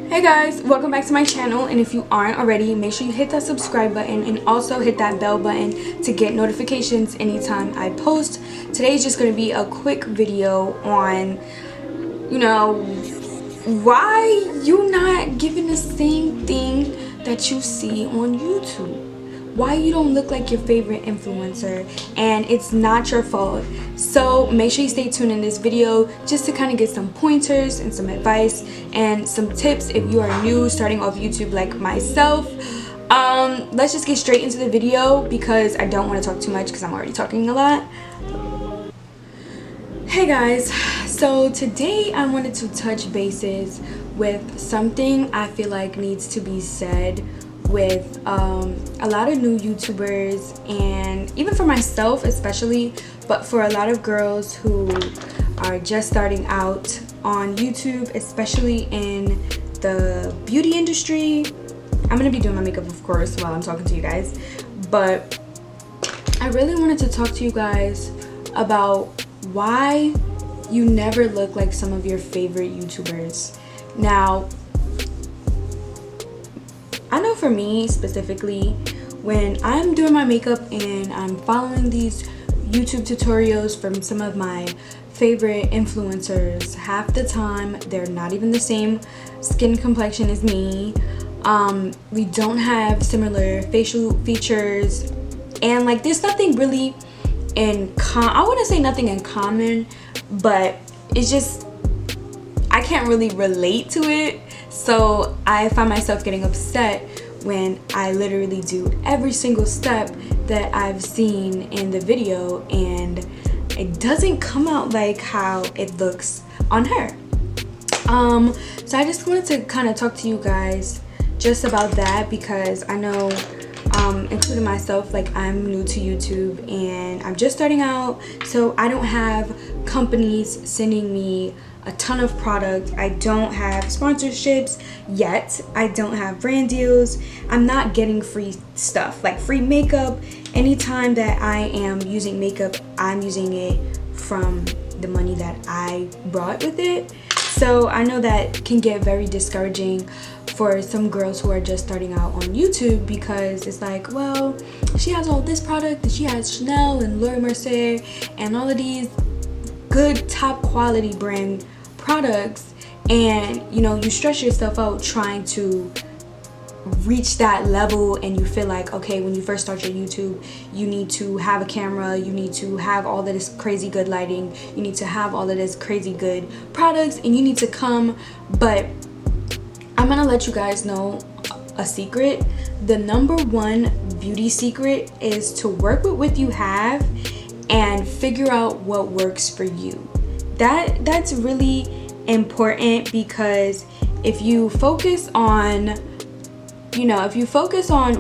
Hey guys, welcome back to my channel, and if you aren't already, make sure you hit that subscribe button and also hit that bell button to get notifications anytime I post. Today is just going to be a quick video on, why you not giving the same thing that you see on YouTube. Why you don't look like your favorite influencer, and it's not your fault. So make sure you stay tuned in this video just to kind of get some pointers and some advice and some tips if you are new starting off YouTube like myself. Let's just get straight into the video because I don't want to talk too much because I'm already talking a lot. Hey guys, so today I wanted to touch bases with something I feel like needs to be said with a lot of new YouTubers, and even for myself especially, but for a lot of girls who are just starting out on YouTube, especially in the beauty industry. I'm gonna be doing my makeup, of course, while I'm talking to you guys, but I really wanted to talk to you guys about why you never look like some of your favorite YouTubers. Now, I know for me specifically, when I'm doing my makeup and I'm following these YouTube tutorials from some of my favorite influencers, half the time they're not even the same skin complexion as me. We don't have similar facial features, and like there's nothing really I wouldn't say nothing in common, but it's just I can't really relate to it. So I find myself getting upset when I literally do every single step that I've seen in the video and it doesn't come out like how it looks on her. So I just wanted to kind of talk to you guys just about that, because I know, including myself, like I'm new to YouTube and I'm just starting out, so I don't have companies sending me a ton of product. I don't have sponsorships yet. I don't have brand deals. I'm not getting free stuff like free makeup. Anytime that I am using makeup, I'm using it from the money that I brought with it. So I know that can get very discouraging for some girls who are just starting out on YouTube, because it's like, well, she has all this product and she has Chanel and Laura Mercier and all of these good top quality brand products, and you stress yourself out trying to reach that level, and you feel like, okay, when you first start your YouTube, you need to have a camera, you need to have all of this crazy good lighting, you need to have all of this crazy good products, and you need to come. But I'm gonna let you guys know a secret. The #1 beauty secret is to work with what you have and figure out what works for you. That's really important, because if you focus on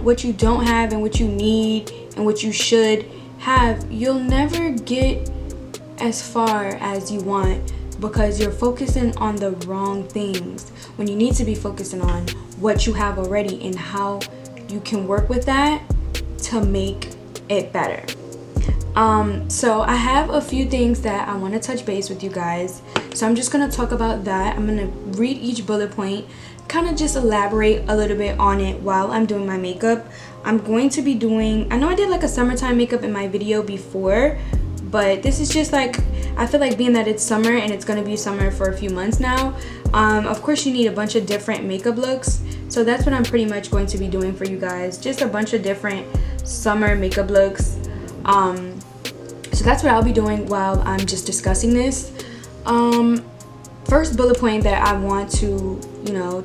what you don't have and what you need and what you should have, you'll never get as far as you want, because you're focusing on the wrong things when you need to be focusing on what you have already and how you can work with that to make it better. So I have a few things that I want to touch base with you guys, so I'm just going to talk about that. I'm going to read each bullet point, kind of just elaborate a little bit on it while I'm doing my makeup. I'm going to be doing, I know I did like a summertime makeup in my video before, but this is just like, I feel like being that it's summer and it's going to be summer for a few months now, of course you need a bunch of different makeup looks, so that's what I'm pretty much going to be doing for you guys, just a bunch of different summer makeup looks. So that's what I'll be doing while I'm just discussing this. First bullet point that I want to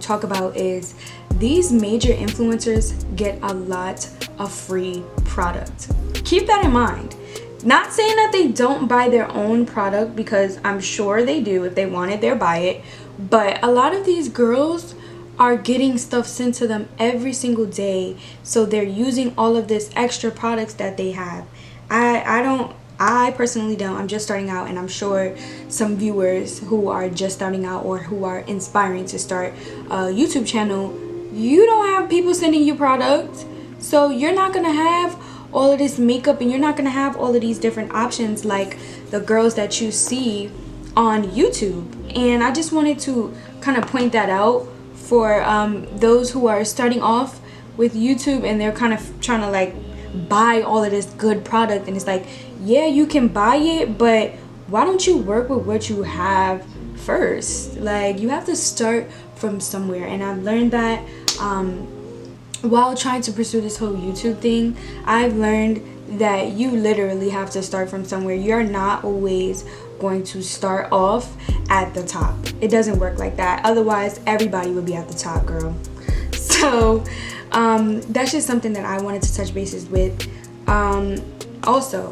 talk about is these major influencers get a lot of free product. Keep that in mind. Not saying that they don't buy their own product, because I'm sure they do. If they want it, they'll buy it. But a lot of these girls are getting stuff sent to them every single day, so they're using all of this extra products that they have. I personally don't. I'm just starting out, and I'm sure some viewers who are just starting out or who are inspiring to start a YouTube channel, you don't have people sending you product, so you're not gonna have all of this makeup and you're not gonna have all of these different options like the girls that you see on YouTube. And I just wanted to kind of point that out for those who are starting off with YouTube and they're kind of trying to like buy all of this good product, and it's like, yeah, you can buy it, but why don't you work with what you have first? Like, you have to start from somewhere. And I've learned that while trying to pursue this whole YouTube thing, I've learned that you literally have to start from somewhere. You're not always going to start off at the top. It doesn't work like that. Otherwise, everybody would be at the top, girl. So that's just something that I wanted to touch bases with. Also,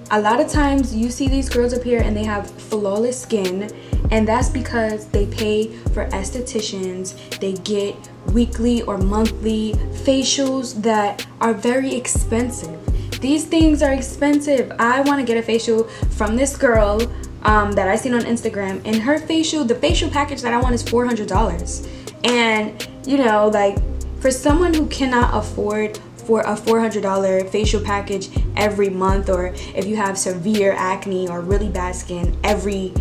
a lot of times you see these girls up here and they have flawless skin, and that's because they pay for estheticians. They get weekly or monthly facials that are very expensive. These things are expensive. I want to get a facial from this girl that I seen on Instagram, and her facial, the facial package that I want is $400. And you know, like, for someone who cannot afford for a $400 facial package every month, or if you have severe acne or really bad skin every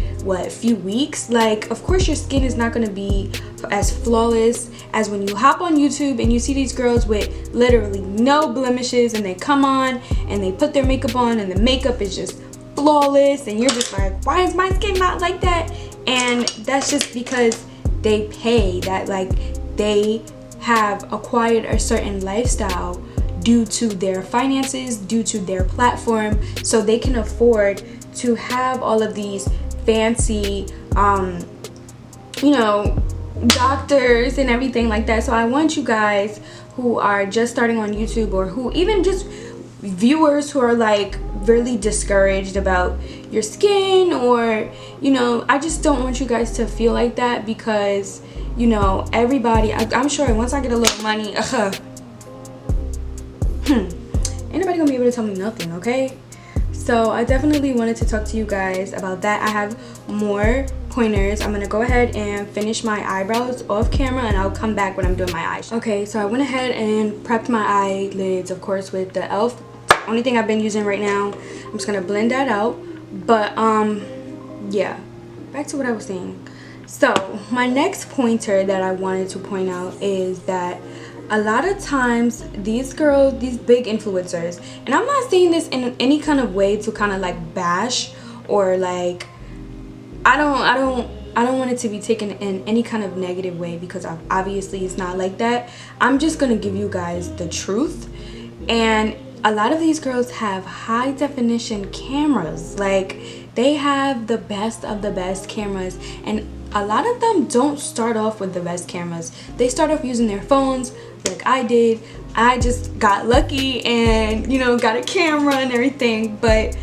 few weeks, like, of course your skin is not going to be as flawless as when you hop on YouTube and you see these girls with literally no blemishes, and they come on and they put their makeup on and the makeup is just flawless, and you're just like, why is my skin not like that? And that's just because they pay that, like, they have acquired a certain lifestyle due to their finances, due to their platform, so they can afford to have all of these fancy you know, doctors and everything like that. So I want you guys who are just starting on YouTube, or who even just viewers who are like really discouraged about your skin, or, you know, I just don't want you guys to feel like that, because, you know, everybody, I'm sure once I get a little money, ain't nobody gonna be able to tell me nothing, okay? So I definitely wanted to talk to you guys about that. I have more pointers. I'm gonna go ahead and finish my eyebrows off camera, and I'll come back when I'm doing my eyes. Okay, so I went ahead and prepped my eyelids, of course, with the e.l.f. Only thing I've been using right now. I'm just gonna blend that out. But yeah, back to what I was saying. So my next pointer that I wanted to point out is that a lot of times these girls, these big influencers, and I'm not saying this in any kind of way to kind of like bash, or like, I don't want it to be taken in any kind of negative way, because obviously it's not like that. I'm just gonna give you guys the truth. And a lot of these girls have high definition cameras. Like, they have the best of the best cameras, and a lot of them don't start off with the best cameras. They start off using their phones like I did. I just got lucky and, you know, got a camera and everything. But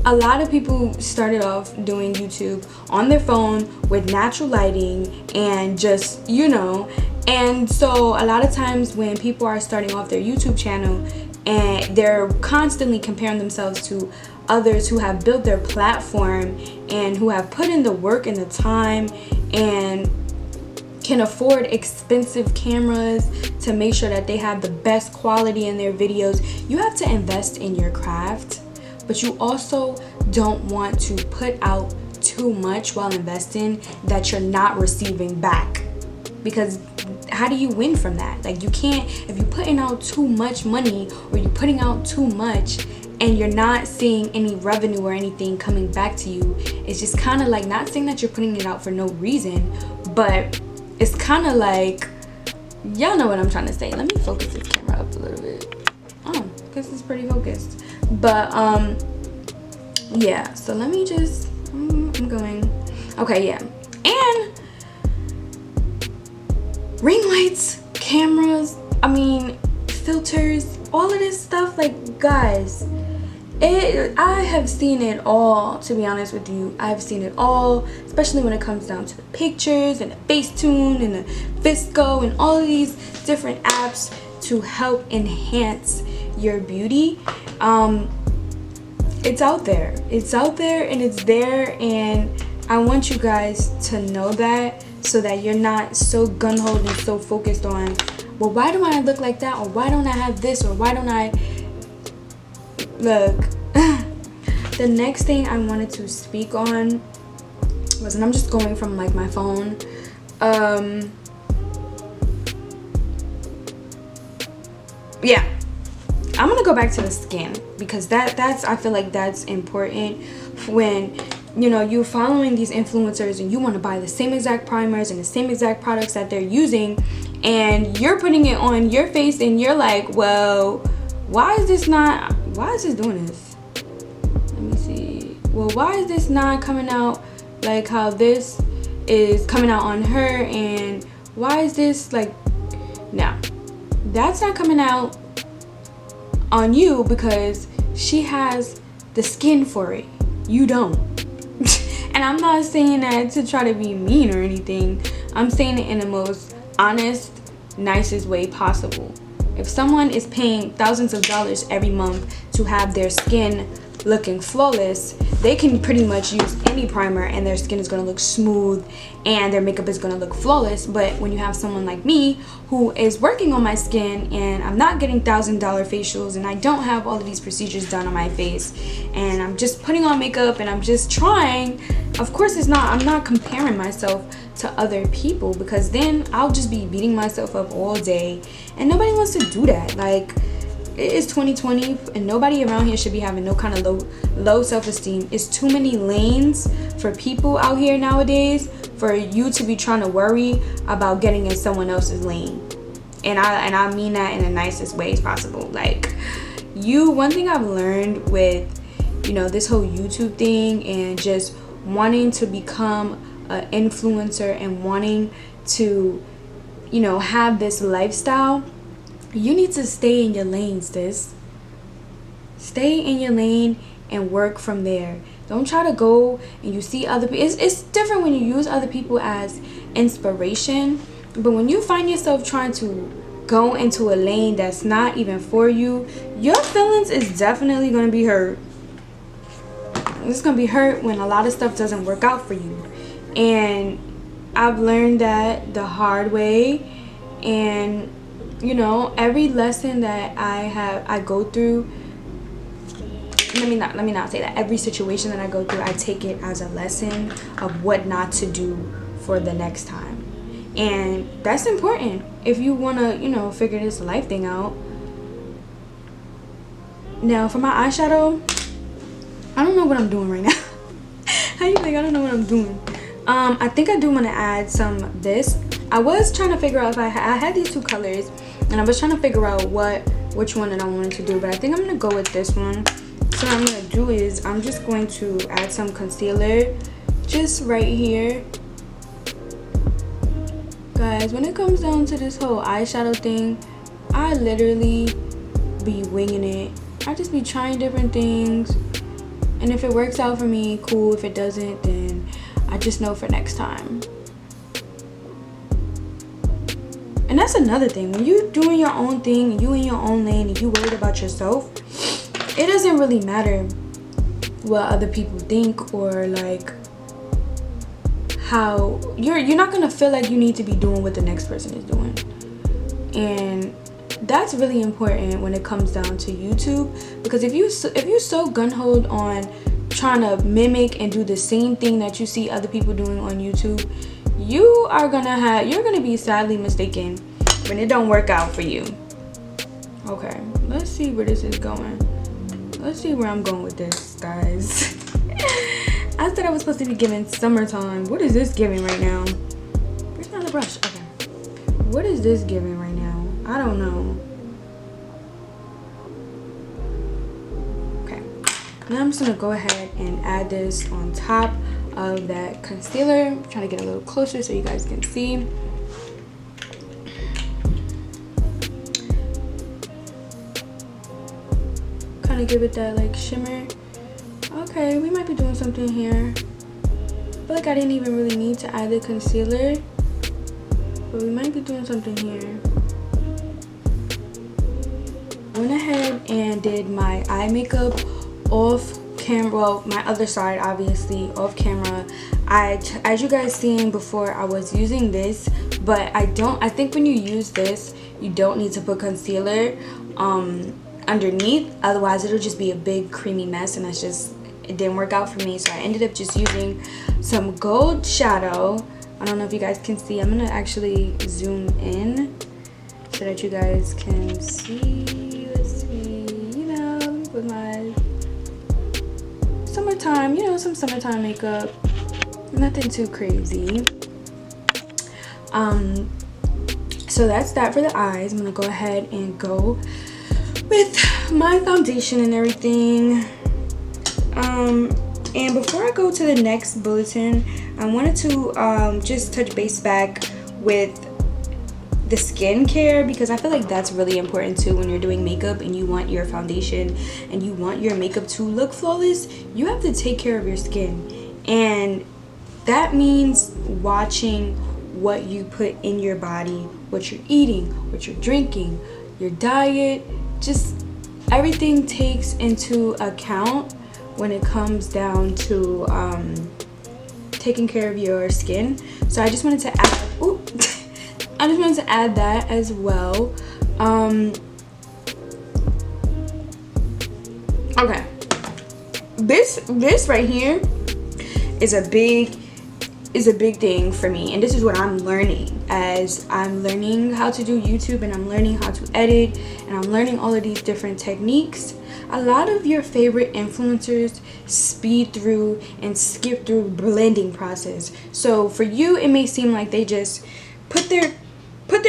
a lot of people started off doing YouTube on their phone with natural lighting and just, you know. And so a lot of times when people are starting off their YouTube channel and they're constantly comparing themselves to others who have built their platform and who have put in the work and the time and can afford expensive cameras to make sure that they have the best quality in their videos, you have to invest in your craft. But you also don't want to put out too much while investing that you're not receiving back, because how do you win from that? Like, you can't, if you're putting out too much money, or you're putting out too much and you're not seeing any revenue or anything coming back to you, it's just kind of like, not saying that you're putting it out for no reason, but it's kind of like, y'all know what I'm trying to say. Let me focus this camera up a little bit. Oh, because it's pretty focused. But yeah, so let me just, I'm going, okay, yeah. And ring lights, cameras, I mean, filters, all of this stuff, like, guys, I have seen it all, to be honest with you. I've seen it all, especially when it comes down to the pictures and the Facetune and the Visco and all of these different apps to help enhance your beauty. It's out there, and it's there, and I want you guys to know that, so that you're not so gun-ho and so focused on, well, why do I look like that, or why don't I have this, or why don't I look. The next thing I wanted to speak on was, and I'm just going from like my phone, yeah, I'm gonna go back to the skin, because that's I feel like that's important. When you know you're following these influencers and you want to buy the same exact primers and the same exact products that they're using, and you're putting it on your face and you're like, well, why is this doing this? Let me see. Well, why is this not coming out like how this is coming out on her, and why is this like, no, that's not coming out on you because she has the skin for it. You don't. And I'm not saying that to try to be mean or anything. I'm saying it in the most honest, nicest way possible. If someone is paying thousands of dollars every month to have their skin looking flawless, they can pretty much use any primer and their skin is going to look smooth and their makeup is going to look flawless. But when you have someone like me who is working on my skin and I'm not getting $1,000 facials and I don't have all of these procedures done on my face and I'm just putting on makeup and I'm just trying, of course I'm not comparing myself to other people, because then I'll just be beating myself up all day, and nobody wants to do that. Like, it is 2020 and nobody around here should be having no kind of low self-esteem. It's too many lanes for people out here nowadays for you to be trying to worry about getting in someone else's lane. And I mean that in the nicest ways possible. Like, one thing I've learned with, you know, this whole YouTube thing and just wanting to become an influencer and wanting to, you know, have this lifestyle, you need to stay in your lane, sis. Stay in your lane and work from there. Don't try to go and you see other people. It's different when you use other people as inspiration, but when you find yourself trying to go into a lane that's not even for you, your feelings is definitely going to be hurt. It's going to be hurt when a lot of stuff doesn't work out for you. And I've learned that the hard way. And you know, every lesson that I go through, let me not say that. Every situation that I go through, I take it as a lesson of what not to do for the next time. And that's important if you want to, you know, figure this life thing out. Now, for my eyeshadow, I don't know what I'm doing right now. How you think I don't know what I'm doing? I think I do want to add some of this. I was trying to figure out if I had these two colors, and I was trying to figure out which one that I wanted to do, but I think I'm gonna go with this one. So what I'm gonna do is I'm just going to add some concealer just right here. Guys, when it comes down to this whole eyeshadow thing, I literally be winging it. I just be trying different things, and if it works out for me, cool. If it doesn't, then I just know for next time. And that's another thing. When you're doing your own thing and you in your own lane and you worried about yourself, it doesn't really matter what other people think, or like how you're not gonna feel like you need to be doing what the next person is doing. And that's really important when it comes down to YouTube, because if you're so gun-ho on trying to mimic and do the same thing that you see other people doing on YouTube, you're gonna be sadly mistaken when it don't work out for you. Okay, let's see where this is going. Let's see where I'm going with this, guys. I said I was supposed to be giving summertime. What is this giving right now? Where's my other brush? Okay, what is this giving right now? I don't know. Okay, now I'm just gonna go ahead and add this on top of that concealer. I'm trying to get a little closer so you guys can see. Kind of give it that like shimmer. Okay, we might be doing something here. I feel like I didn't even really need to add the concealer, but we might be doing something here. I went ahead and did my eye makeup off camera. Well, my other side, obviously, off camera. As you guys seen before, I was using this, but I think when you use this, you don't need to put concealer underneath, otherwise it'll just be a big creamy mess, and it didn't work out for me. So I ended up just using some gold shadow. I don't know if you guys can see. I'm gonna actually zoom in so that you guys can see. Let's see, you know, with my summertime, you know, some summertime makeup, nothing too crazy. So that's that for the eyes. I'm gonna go ahead and go with my foundation and everything. And before I go to the next bulletin, I wanted to just touch base back with the skincare, because I feel like that's really important too. When you're doing makeup and you want your foundation and you want your makeup to look flawless, you have to take care of your skin, and that means watching what you put in your body, what you're eating, what you're drinking, your diet, just everything takes into account when it comes down to taking care of your skin. So I just wanted to add I just wanted to add that as well. Okay, this right here is a big thing for me, and this is what I'm learning as I'm learning how to do YouTube, and I'm learning how to edit, and I'm learning all of these different techniques. A lot of your favorite influencers speed through and skip through blending process. So for you, it may seem like they just put their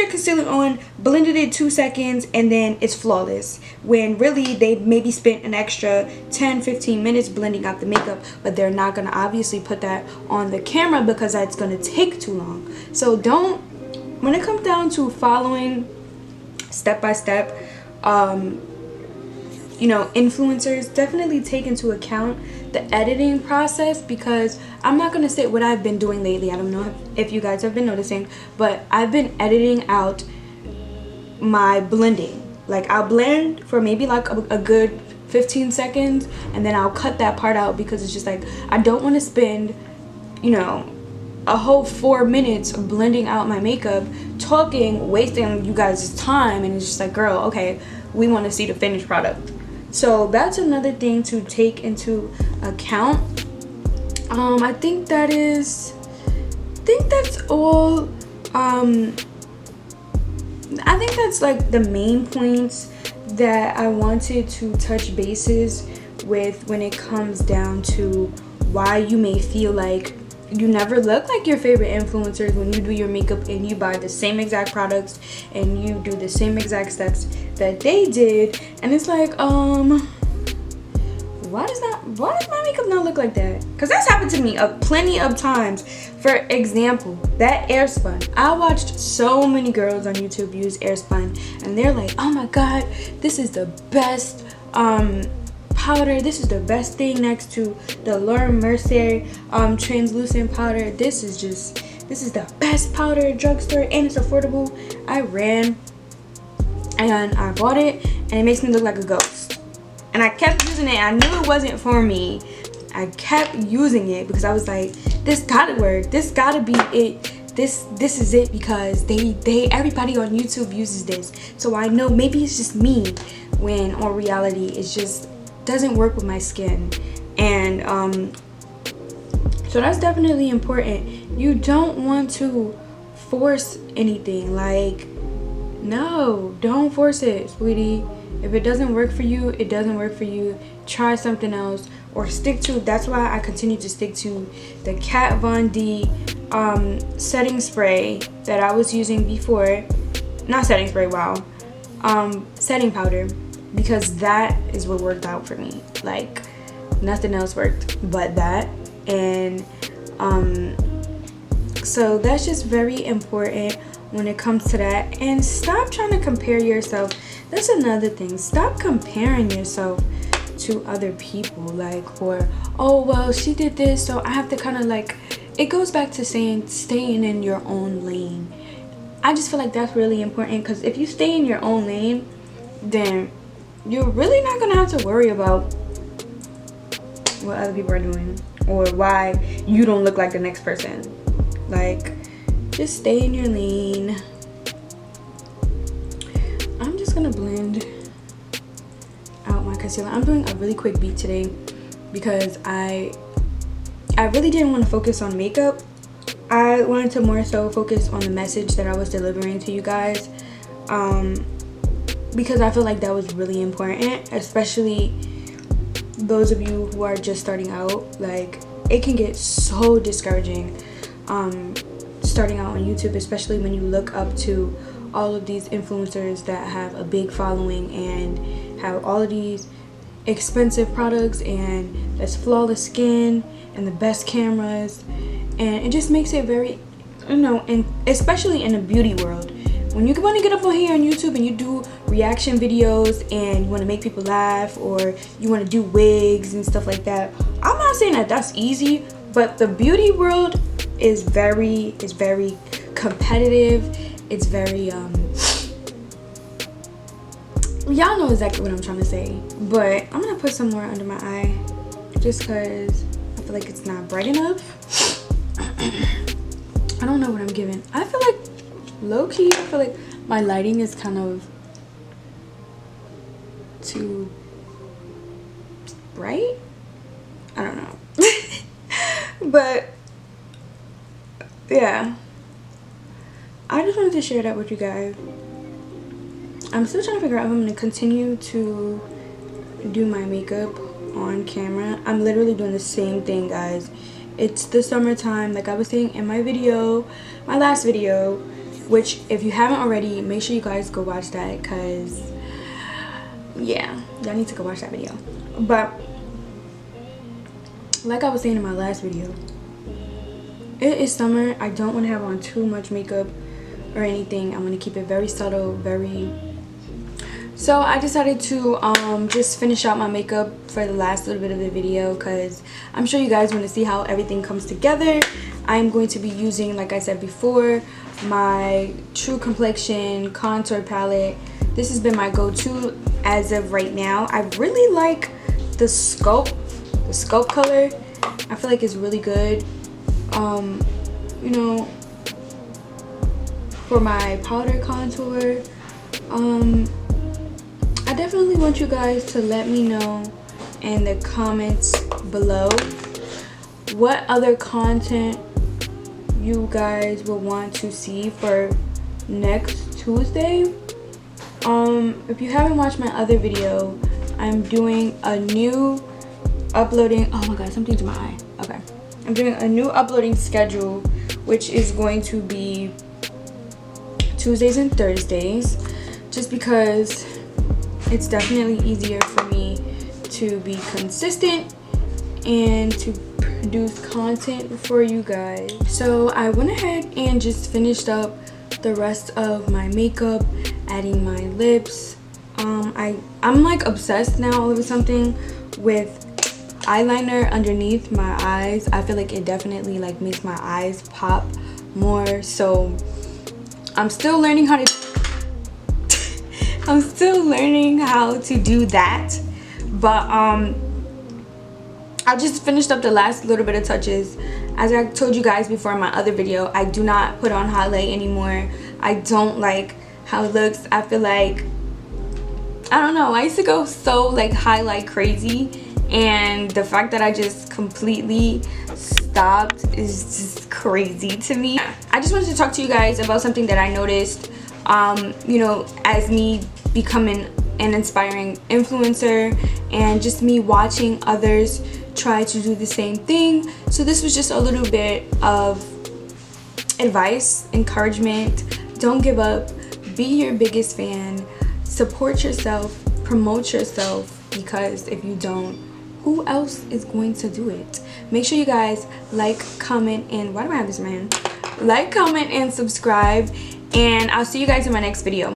concealer on, blended it 2 seconds, and then it's flawless, when really they maybe spent an extra 10-15 minutes blending out the makeup, but they're not going to obviously put that on the camera because that's going to take too long. So when it comes down to following step by step, you know, influencers, definitely take into account the editing process, because I'm not going to say what I've been doing lately. I don't know if you guys have been noticing, but I've been editing out my blending. Like, I'll blend for maybe like a good 15 seconds, and then I'll cut that part out, because it's just like, I don't want to spend, you know, a whole 4 minutes blending out my makeup, talking, wasting you guys' time, and it's just like, girl, okay, we want to see the finished product. So that's another thing to take into account. I think that's all. I think that's like the main points that I wanted to touch bases with when it comes down to why you may feel like you never look like your favorite influencers when you do your makeup and you buy the same exact products and you do the same exact steps that they did, and it's like, why does my makeup not look like that? Because that's happened to me plenty of times. For example, that Airspun, I watched so many girls on YouTube use Airspun, and they're like, oh my god, this is the best powder, this is the best thing next to the Laura Mercier translucent powder. This is the best powder at drugstore, and it's affordable. I ran and I bought it, and it makes me look like a ghost, and I kept using it. I knew it wasn't for me. I kept using it because I was like, this gotta work, this gotta be it, this is it, because everybody on YouTube uses this, so I know maybe it's just me, when in reality it just doesn't work with my skin. And so that's definitely important. You don't want to force anything. Like, no, don't force it, sweetie. If it doesn't work for you, it doesn't work for you. Try something else, or stick to. That's why I continue to stick to the Kat Von D setting spray that I was using before. Not setting spray, wow. Setting powder, because that is what worked out for me. Like, nothing else worked but that. And so that's just very important when it comes to that. And stop trying to compare yourself. That's another thing. Stop comparing yourself to other people, like, or, oh well, she did this, so I have to kind of, like, it goes back to saying staying in your own lane. I just feel like that's really important, because if you stay in your own lane, then you're really not gonna have to worry about what other people are doing, or why you don't look like the next person. Like, just stay in your lane. I'm just gonna blend out my concealer. I'm doing a really quick beat today because I really didn't want to focus on makeup. I wanted to more so focus on the message that I was delivering to you guys. because I feel like that was really important, especially those of you who are just starting out. Like, it can get so discouraging starting out on YouTube, especially when you look up to all of these influencers that have a big following and have all of these expensive products and that's flawless skin and the best cameras, and it just makes it very, you know, and especially in the beauty world, when you want to get up on here on YouTube and you do reaction videos and you want to make people laugh, or you want to do wigs and stuff like that. I'm not saying that that's easy, but the beauty world is very competitive. It's very y'all know exactly what I'm trying to say. But I'm gonna put some more under my eye just because I feel like it's not bright enough. I don't know what I'm giving. I feel like low-key, I feel like my lighting is kind of too bright. I don't know. But yeah, I just wanted to share that with you guys. I'm still trying to figure out if I'm going to continue to do my makeup on camera. I'm literally doing the same thing, guys. It's the summertime, like I was saying in my video, my last video, which if you haven't already, make sure you guys go watch that, because yeah, y'all need to go watch that video. But like I was saying in my last video, it is summer. I don't want to have on too much makeup or anything. I'm going to keep it very subtle, so I decided to just finish out my makeup for the last little bit of the video, because I'm sure you guys want to see how everything comes together. I'm going to be using, like I said before, my True Complexion contour palette. This has been my go-to as of right now. I really like the scope color. I feel like it's really good. You know, for my powder contour. I definitely want you guys to let me know in the comments below what other content you guys will want to see for next Tuesday. If you haven't watched my other video, I'm doing a new uploading, oh my god, something's in my eye. Okay, I'm doing a new uploading schedule, which is going to be Tuesdays and Thursdays, just because it's definitely easier for me to be consistent and to produce content for you guys. So I went ahead and just finished up the rest of my makeup, adding my lips. I'm like obsessed now all of a sudden with eyeliner underneath my eyes. I feel like it definitely like makes my eyes pop more. So I'm still learning how to do that, but I just finished up the last little bit of touches. As I told you guys before in my other video, I do not put on highlight anymore. I don't like how it looks. I feel like, I don't know, I used to go so like highlight crazy, and the fact that I just completely stopped is just crazy to me. I just wanted to talk to you guys about something that I noticed, you know, as me becoming an inspiring influencer and just me watching others try to do the same thing. So this was just a little bit of advice, encouragement. Don't give up. Be your biggest fan. Support yourself. Promote yourself, because if you don't, who else is going to do it? Make sure you guys like, comment, and why do I have this in my hand? Like, comment, and subscribe, and I'll see you guys in my next video.